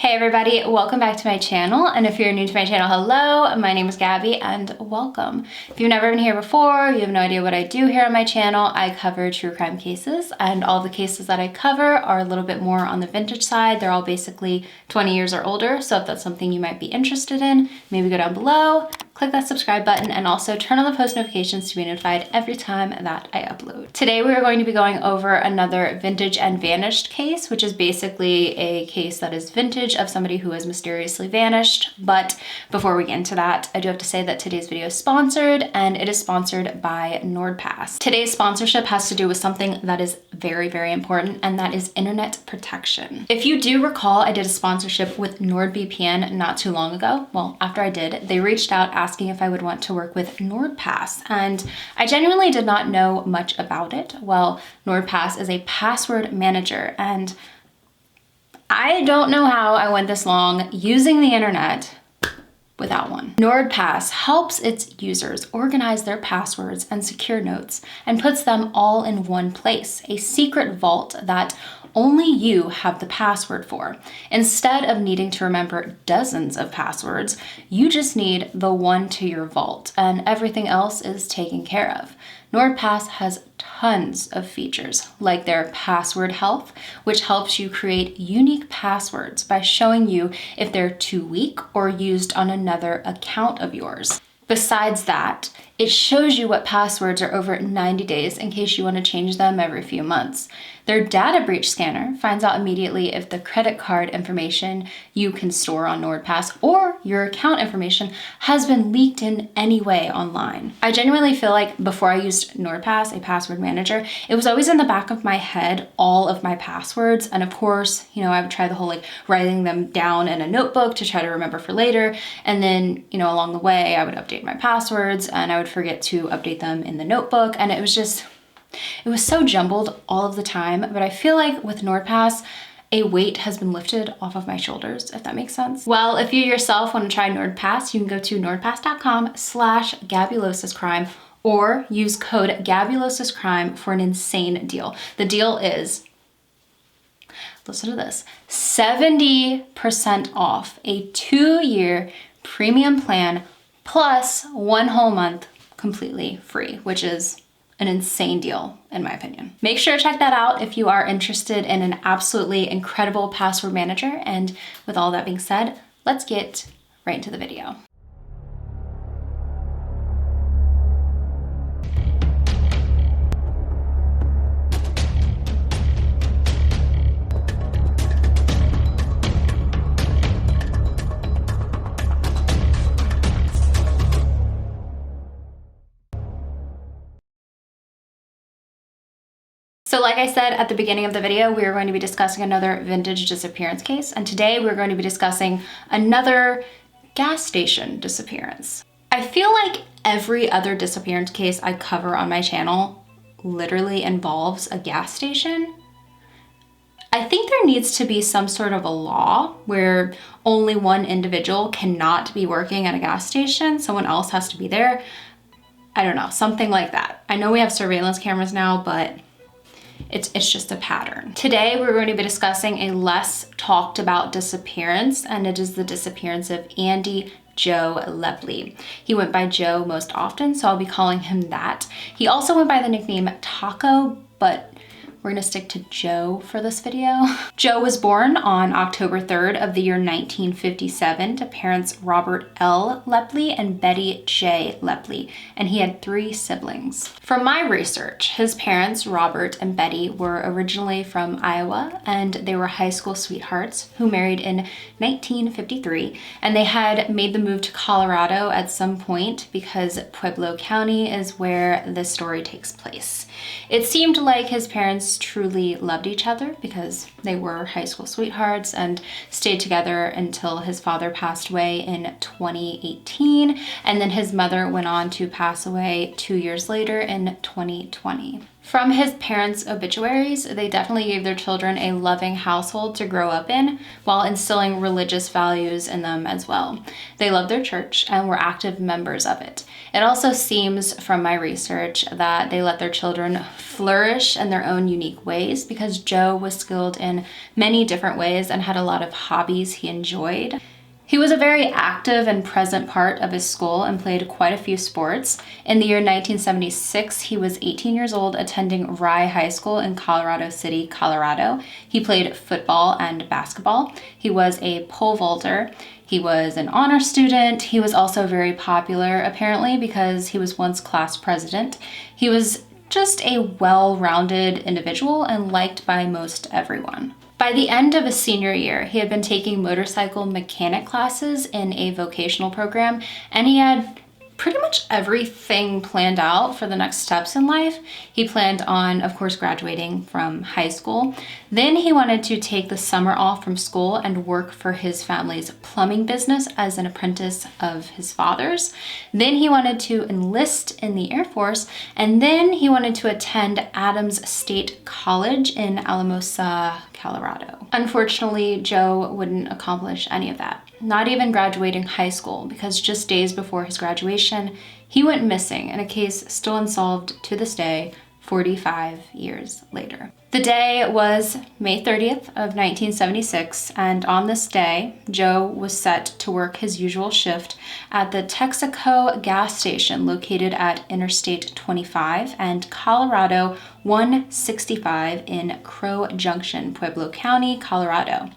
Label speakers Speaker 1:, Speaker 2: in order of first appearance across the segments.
Speaker 1: Hey everybody, welcome back to my channel, and if you're new to my channel, hello, my name is Gabby and welcome. If you've never been here before, you have no idea what I do here on my channel, I cover true crime cases, and all the cases that I cover are a little bit more on the vintage side. They're all basically 20 years or older, so if that's something you might be interested in, maybe go down below, click that subscribe button, and also turn on the post notifications to be notified every time that I upload. Today we are going to be going over another vintage and vanished case, which is basically a case that is vintage of somebody who has mysteriously vanished. But before we get into that, I do have to say that today's video is sponsored, and it is sponsored by NordPass. Today's sponsorship has to do with something that is very, very important, and that is internet protection. If you do recall, I did a sponsorship with NordVPN not too long ago. Well, after I did, they reached out asking if I would want to work with NordPass, and I genuinely did not know much about it. Well, NordPass is a password manager, and I don't know how I went this long using the internet without one. NordPass helps its users organize their passwords and secure notes and puts them all in one place, a secret vault that only you have the password for. Instead of needing to remember dozens of passwords, you just need the one to your vault, and everything else is taken care of. NordPass has tons of features, like their password health, which helps you create unique passwords by showing you if they're too weak or used on another account of yours. Besides that, it shows you what passwords are over 90 days in case you want to change them every few months. Their data breach scanner finds out immediately if the credit card information you can store on NordPass or your account information has been leaked in any way online. I genuinely feel like before I used NordPass, a password manager, it was always in the back of my head, all of my passwords. And of course, I would try the whole writing them down in a notebook to try to remember for later. And then, along the way, I would update my passwords and I would forget to update them in the notebook. And it was so jumbled all of the time, but I feel like with NordPass, a weight has been lifted off of my shoulders, if that makes sense. Well, if you yourself want to try NordPass, you can go to nordpass.com/gabulosiscrime or use code gabulosiscrime for an insane deal. The deal is, listen to this, 70% off a 2-year premium plan plus 1 whole month completely free, which is an insane deal in my opinion. Make sure to check that out if you are interested in an absolutely incredible password manager. And with all that being said, let's get right into the video. So like I said at the beginning of the video, we are going to be discussing another vintage disappearance case, and today we're going to be discussing another gas station disappearance. I feel like every other disappearance case I cover on my channel literally involves a gas station. I think there needs to be some sort of a law where only one individual cannot be working at a gas station, someone else has to be there. I don't know, something like that. I know we have surveillance cameras now, but it's just a pattern. Today, we're going to be discussing a less talked about disappearance, and it is the disappearance of Andy Joe Lepley. He went by Joe most often, so I'll be calling him that. He also went by the nickname Taco, but we're gonna stick to Joe for this video. Joe was born on October 3rd of the year 1957 to parents Robert L. Lepley and Betty J. Lepley, and he had 3 siblings. From my research, his parents, Robert and Betty, were originally from Iowa, and they were high school sweethearts who married in 1953, and they had made the move to Colorado at some point because Pueblo County is where this story takes place. It seemed like his parents truly loved each other because they were high school sweethearts and stayed together until his father passed away in 2018, and then his mother went on to pass away 2 years later in 2020. From his parents' obituaries, they definitely gave their children a loving household to grow up in while instilling religious values in them as well. They loved their church and were active members of it. It also seems from my research that they let their children flourish in their own unique ways because Joe was skilled in many different ways and had a lot of hobbies he enjoyed. He was a very active and present part of his school and played quite a few sports. In the year 1976, he was 18 years old, attending Rye High School in Colorado City, Colorado. He played football and basketball. He was a pole vaulter. He was an honor student. He was also very popular, apparently, because he was once class president. He was just a well-rounded individual and liked by most everyone. By the end of his senior year, he had been taking motorcycle mechanic classes in a vocational program, and he had pretty much everything planned out for the next steps in life. He planned on, of course, graduating from high school. Then he wanted to take the summer off from school and work for his family's plumbing business as an apprentice of his father's. Then he wanted to enlist in the Air Force, and then he wanted to attend Adams State College in Alamosa, Colorado. Unfortunately, Joe wouldn't accomplish any of that, not even graduating high school, because just days before his graduation, he went missing in a case still unsolved to this day, 45 years later. The day was May 30th of 1976, and on this day, Joe was set to work his usual shift at the Texaco gas station located at Interstate 25 and Colorado 165 in Crow Junction, Pueblo County, Colorado.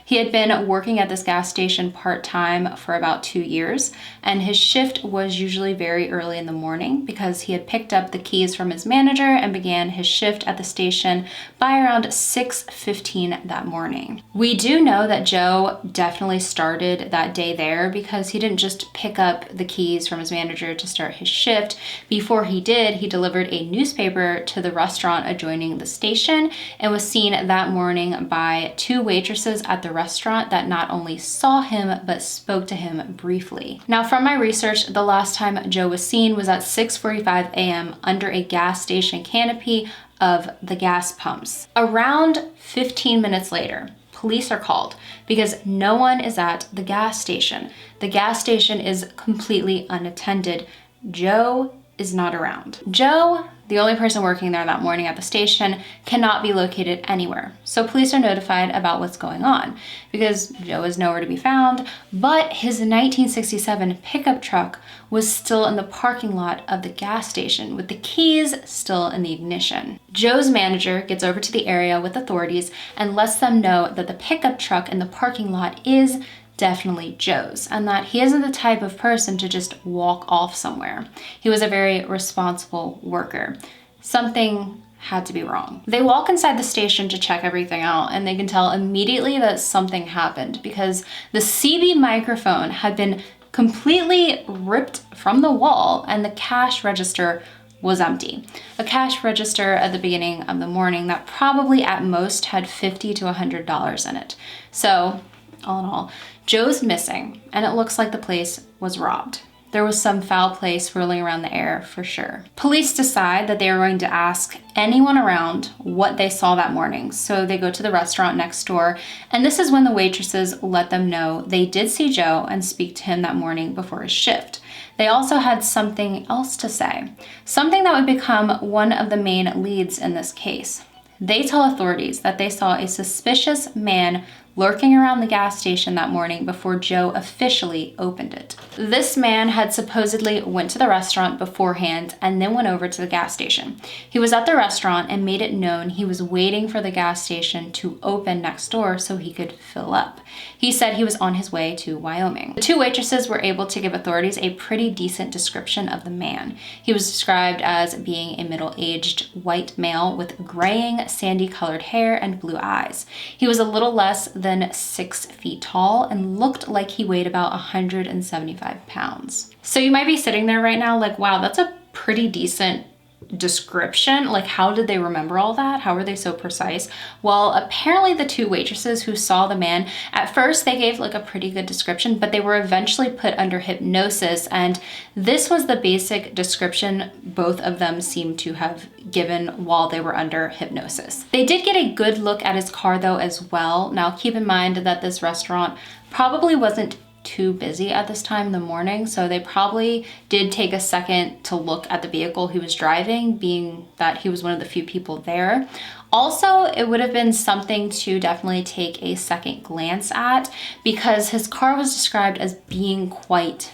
Speaker 1: He had been working at this gas station part-time for about 2 years, and his shift was usually very early in the morning because he had picked up the keys from his manager and began his shift at the station by around 6:15 that morning. We do know that Joe definitely started that day there because he didn't just pick up the keys from his manager to start his shift. Before he did, he delivered a newspaper to the restaurant adjoining the station and was seen that morning by 2 waitresses at the restaurant that not only saw him but spoke to him briefly. Now, from my research, the last time Joe was seen was at 6:45 a.m. under a gas station canopy of the gas pumps. Around 15 minutes later, police are called because no one is at the gas station. The gas station is completely unattended. Joe is not around. Joe, the only person working there that morning at the station, cannot be located anywhere. So police are notified about what's going on because Joe is nowhere to be found, but his 1967 pickup truck was still in the parking lot of the gas station with the keys still in the ignition. Joe's manager gets over to the area with authorities and lets them know that the pickup truck in the parking lot is definitely Joe's, and that he isn't the type of person to just walk off somewhere. He was a very responsible worker. Something had to be wrong. They walk inside the station to check everything out, and they can tell immediately that something happened because the CB microphone had been completely ripped from the wall and the cash register was empty. A cash register at the beginning of the morning that probably at most had $50 to $100 in it. So, all in all, Joe's missing, and it looks like the place was robbed. There was some foul play swirling around the air for sure. Police decide that they are going to ask anyone around what they saw that morning. So they go to the restaurant next door, and this is when the waitresses let them know they did see Joe and speak to him that morning before his shift. They also had something else to say, something that would become one of the main leads in this case. They tell authorities that they saw a suspicious man lurking around the gas station that morning before Joe officially opened it. This man had supposedly went to the restaurant beforehand and then went over to the gas station. He was at the restaurant and made it known he was waiting for the gas station to open next door so he could fill up. He said he was on his way to Wyoming. The 2 waitresses were able to give authorities a pretty decent description of the man. He was described as being a middle-aged white male with graying, sandy-colored hair and blue eyes. He was a little less than 6 feet tall and looked like he weighed about 175 pounds. So you might be sitting there right now like, wow, that's a pretty decent description. Like, how did they remember all that? How were they so precise? Well, apparently the two waitresses who saw the man, at first they gave like a pretty good description, but they were eventually put under hypnosis, and this was the basic description both of them seemed to have given while they were under hypnosis. They did get a good look at his car though as well. Now keep in mind that this restaurant probably wasn't too busy at this time in the morning, so they probably did take a second to look at the vehicle he was driving, being that he was one of the few people there. Also, it would have been something to definitely take a second glance at, because his car was described as being quite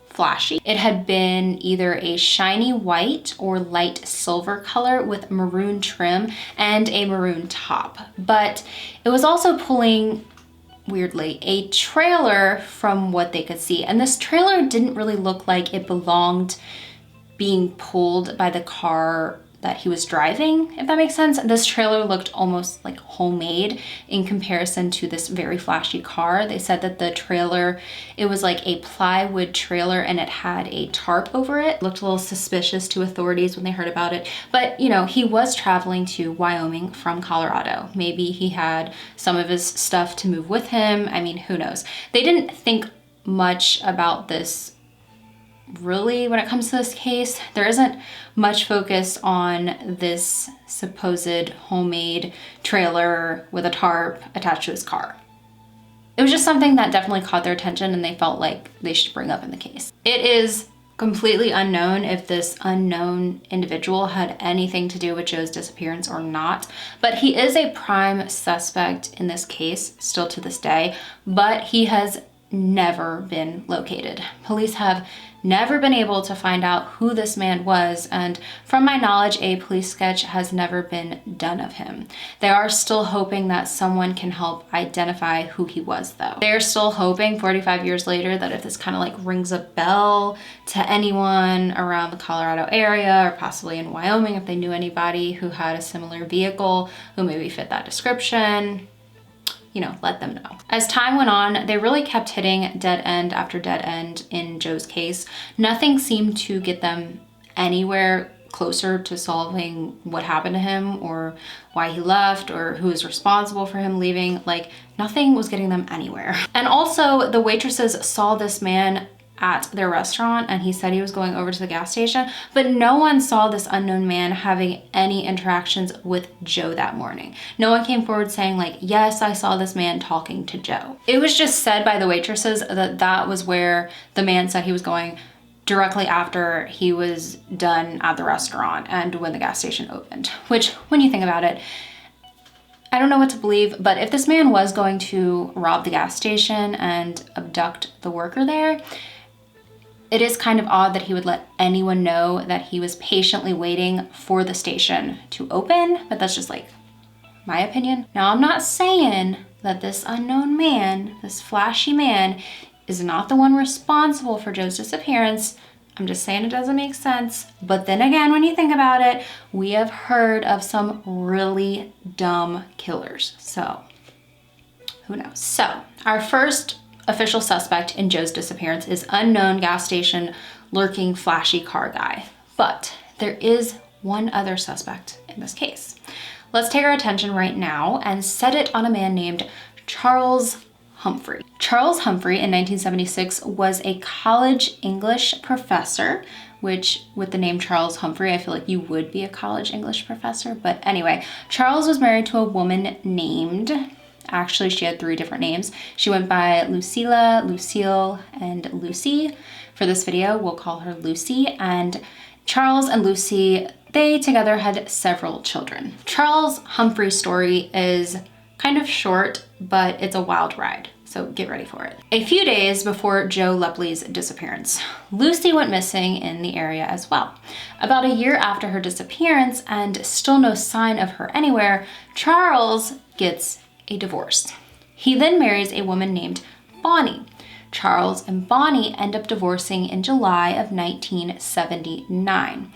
Speaker 1: flashy. It had been either a shiny white or light silver color with maroon trim and a maroon top, but it was also pulling, weirdly, a trailer from what they could see. And this trailer didn't really look like it belonged being pulled by the car that he was driving, if that makes sense. This trailer looked almost like homemade in comparison to this very flashy car. They said that the trailer, it was like a plywood trailer and it had a tarp over it. It looked a little suspicious to authorities when they heard about it. But you know, he was traveling to Wyoming from Colorado. Maybe he had some of his stuff to move with him. I mean, who knows? They didn't think much about this really when it comes to this case. There isn't much focus on this supposed homemade trailer with a tarp attached to his car. It was just something that definitely caught their attention and they felt like they should bring up in the case. It is completely unknown if this unknown individual had anything to do with Joe's disappearance or not, but he is a prime suspect in this case still to this day, but he has never been located. Police have never been able to find out who this man was, and from my knowledge, a police sketch has never been done of him. They are still hoping that someone can help identify who he was though. They're still hoping 45 years later that if this kind of like rings a bell to anyone around the Colorado area or possibly in Wyoming, if they knew anybody who had a similar vehicle who maybe fit that description, you know, let them know. As time went on, they really kept hitting dead end after dead end in Joe's case. Nothing seemed to get them anywhere closer to solving what happened to him or why he left or who was responsible for him leaving. Like, nothing was getting them anywhere. And also, the waitresses saw this man at their restaurant and he said he was going over to the gas station, but no one saw this unknown man having any interactions with Joe that morning. No one came forward saying like, yes, I saw this man talking to Joe. It was just said by the waitresses that that was where the man said he was going directly after he was done at the restaurant and when the gas station opened, which when you think about it, I don't know what to believe, but if this man was going to rob the gas station and abduct the worker there, it is kind of odd that he would let anyone know that he was patiently waiting for the station to open, but that's just like my opinion. Now, I'm not saying that this unknown man, this flashy man, is not the one responsible for Joe's disappearance. I'm just saying it doesn't make sense. But then again, when you think about it, we have heard of some really dumb killers. So who knows? So our first official suspect in Joe's disappearance is unknown gas station lurking flashy car guy. But there is one other suspect in this case. Let's take our attention right now and set it on a man named Charles Humphrey. Charles Humphrey in 1976 was a college English professor, which with the name Charles Humphrey, I feel like you would be a college English professor. But anyway, Charles was married to a woman named, actually she had 3 different names. She went by Lucilla, Lucille, and Lucy. For this video, we'll call her Lucy. And Charles and Lucy, they together had several children. Charles Humphrey's story is kind of short, but it's a wild ride. So get ready for it. A few days before Joe Lepley's disappearance, Lucy went missing in the area as well. About a year after her disappearance and still no sign of her anywhere, Charles gets a divorce. He then marries a woman named Bonnie. Charles and Bonnie end up divorcing in July of 1979.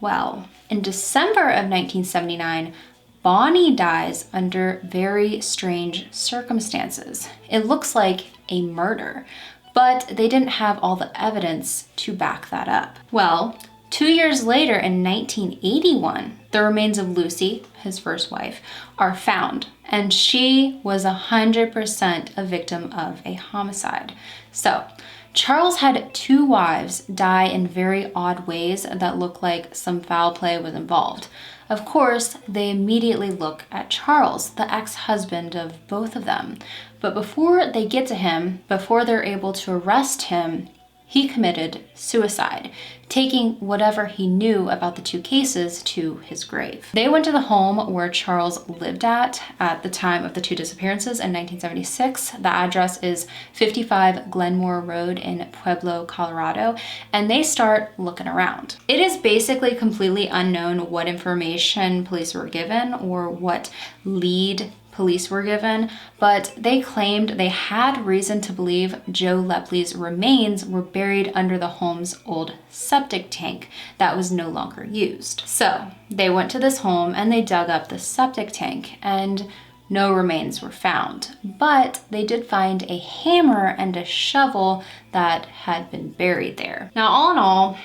Speaker 1: Well, in December of 1979, Bonnie dies under very strange circumstances. It looks like a murder, but they didn't have all the evidence to back that up. Well, 2 years later, in 1981, the remains of Lucy, his first wife, are found, and she was 100% a victim of a homicide. So, Charles had 2 wives die in very odd ways that look like some foul play was involved. Of course, they immediately look at Charles, the ex-husband of both of them. But before they get to him, before they're able to arrest him, he committed suicide, taking whatever he knew about the 2 cases to his grave. They went to the home where Charles lived at the time of the 2 disappearances in 1976. The address is 55 Glenmore Road in Pueblo, Colorado, and they start looking around. It is basically completely unknown what information police were given or what lead police were given, but they claimed they had reason to believe Joe Lepley's remains were buried under the home's old septic tank that was no longer used. So they went to this home and they dug up the septic tank, and no remains were found, but they did find a hammer and a shovel that had been buried there. Now, all in all,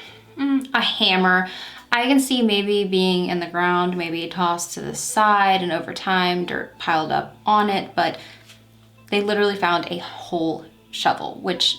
Speaker 1: a hammer, I can see maybe being in the ground, maybe tossed to the side, and over time dirt piled up on it, but they literally found a whole shovel, which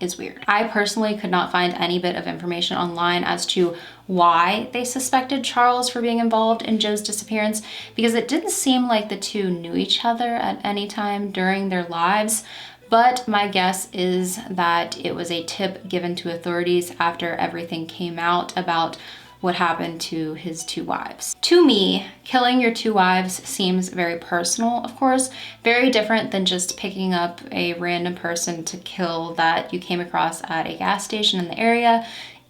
Speaker 1: is weird. I personally could not find any bit of information online as to why they suspected Charles for being involved in Joe's disappearance, because it didn't seem like the 2 knew each other at any time during their lives. But my guess is that it was a tip given to authorities after everything came out about what happened to his 2 wives. To me, killing your 2 wives seems very personal, of course, very different than just picking up a random person to kill that you came across at a gas station in the area.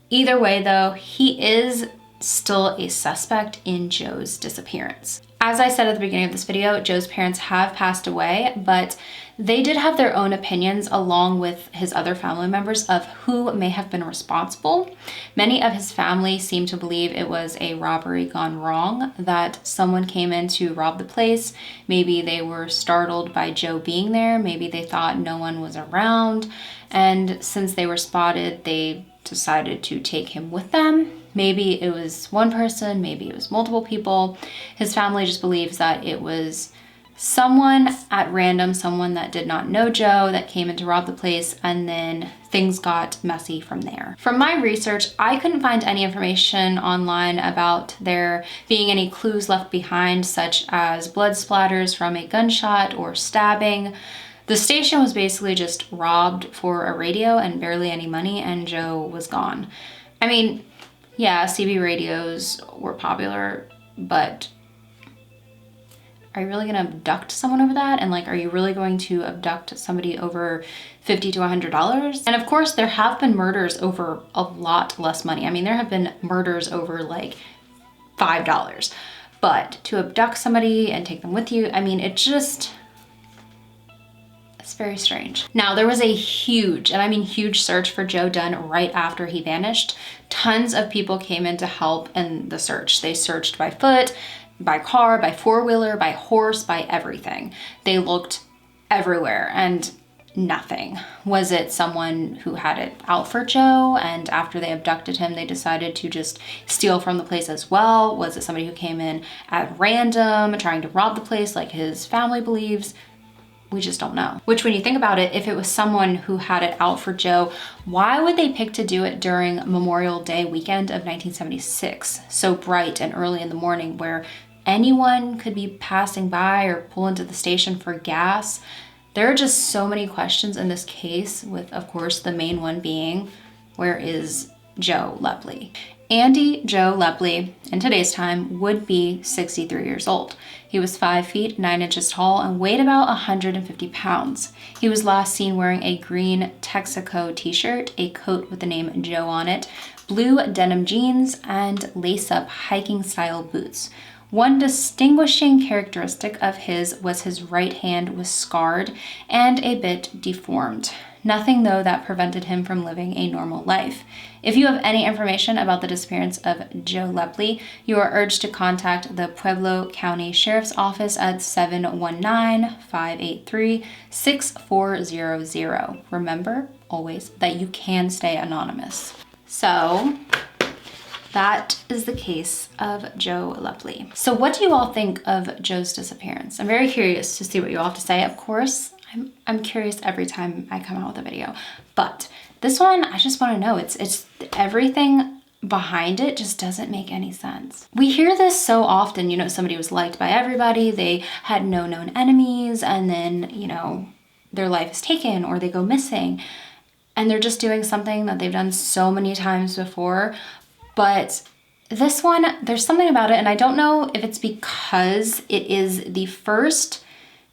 Speaker 1: Either way though, he is still a suspect in Joe's disappearance. As I said at the beginning of this video, Joe's parents have passed away, but they did have their own opinions along with his other family members of who may have been responsible. Many of his family seem to believe it was a robbery gone wrong, that someone came in to rob the place. Maybe they were startled by Joe being there. Maybe they thought no one was around. And since they were spotted, they decided to take him with them. Maybe it was one person, maybe it was multiple people. His family just believes that it was someone at random, someone that did not know Joe that came in to rob the place, and then things got messy from there. From my research, I couldn't find any information online about there being any clues left behind, such as blood splatters from a gunshot or stabbing. The station was basically just robbed for a radio and barely any money, and Joe was gone. I mean, yeah, CB radios were popular, but are you really gonna abduct someone over that? And like, are you really going to abduct somebody over $50 to $100? And of course, there have been murders over a lot less money. I mean, there have been murders over like $5, but to abduct somebody and take them with you, I mean, it's very strange. Now, there was a huge, and I mean huge, search for Joe done right after he vanished. Tons of people came in to help in the search. They searched by foot, by car, by four-wheeler, by horse, by everything. They looked everywhere and nothing. Was it someone who had it out for Joe, and after they abducted him, they decided to just steal from the place as well? Was it somebody who came in at random, trying to rob the place like his family believes? We just don't know. Which, when you think about it, if it was someone who had it out for Joe, why would they pick to do it during Memorial Day weekend of 1976? So bright and early in the morning, where anyone could be passing by or pull into the station for gas. There are just so many questions in this case, with, of course, the main one being, where is Joe Lepley? Andy Joe Lepley, in today's time, would be 63 years old. He was 5 feet 9 inches tall and weighed about 150 pounds. He was last seen wearing a green Texaco t-shirt, a coat with the name Joe on it, blue denim jeans, and lace-up hiking-style boots. One distinguishing characteristic of his was his right hand was scarred and a bit deformed. Nothing, though, that prevented him from living a normal life. If you have any information about the disappearance of Joe Lepley, you are urged to contact the Pueblo County Sheriff's Office at 719-583-6400. Remember, always, that you can stay anonymous. So, that is the case of Joe Ley. So what do you all think of Joe's disappearance? I'm very curious to see what you all have to say. Of course, I'm curious every time I come out with a video, but this one, I just want to know, it's everything behind it just doesn't make any sense. We hear this so often, you know, somebody was liked by everybody, they had no known enemies, and then, you know, their life is taken or they go missing, and they're just doing something that they've done so many times before. But this one, there's something about it, and I don't know if it's because it is the first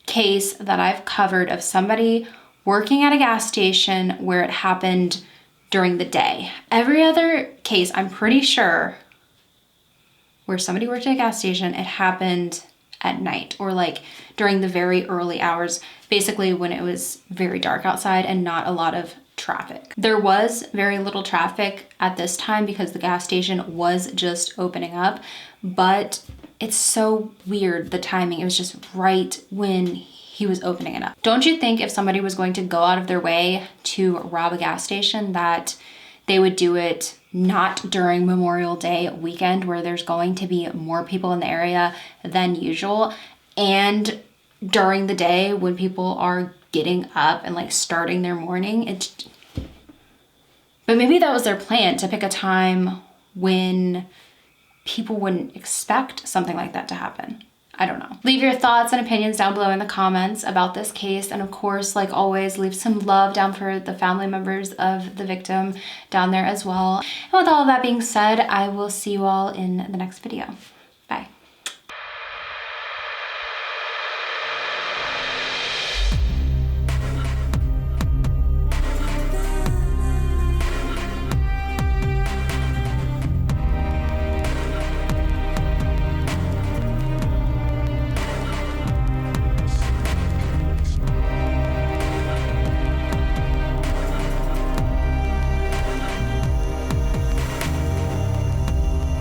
Speaker 1: case that I've covered of somebody working at a gas station where it happened during the day. Every other case, I'm pretty sure, where somebody worked at a gas station, it happened at night or like during the very early hours, basically when it was very dark outside and not a lot of traffic. There was very little traffic at this time because the gas station was just opening up, but it's so weird, the timing. It was just right when he was opening it up. Don't you think if somebody was going to go out of their way to rob a gas station that they would do it not during Memorial Day weekend where there's going to be more people in the area than usual, and during the day when people are getting up and like starting their morning? But maybe that was their plan, to pick a time when people wouldn't expect something like that to happen. I don't know. Leave your thoughts and opinions down below in the comments about this case. And of course, like always, leave some love down for the family members of the victim down there as well. And with all of that being said, I will see you all in the next video.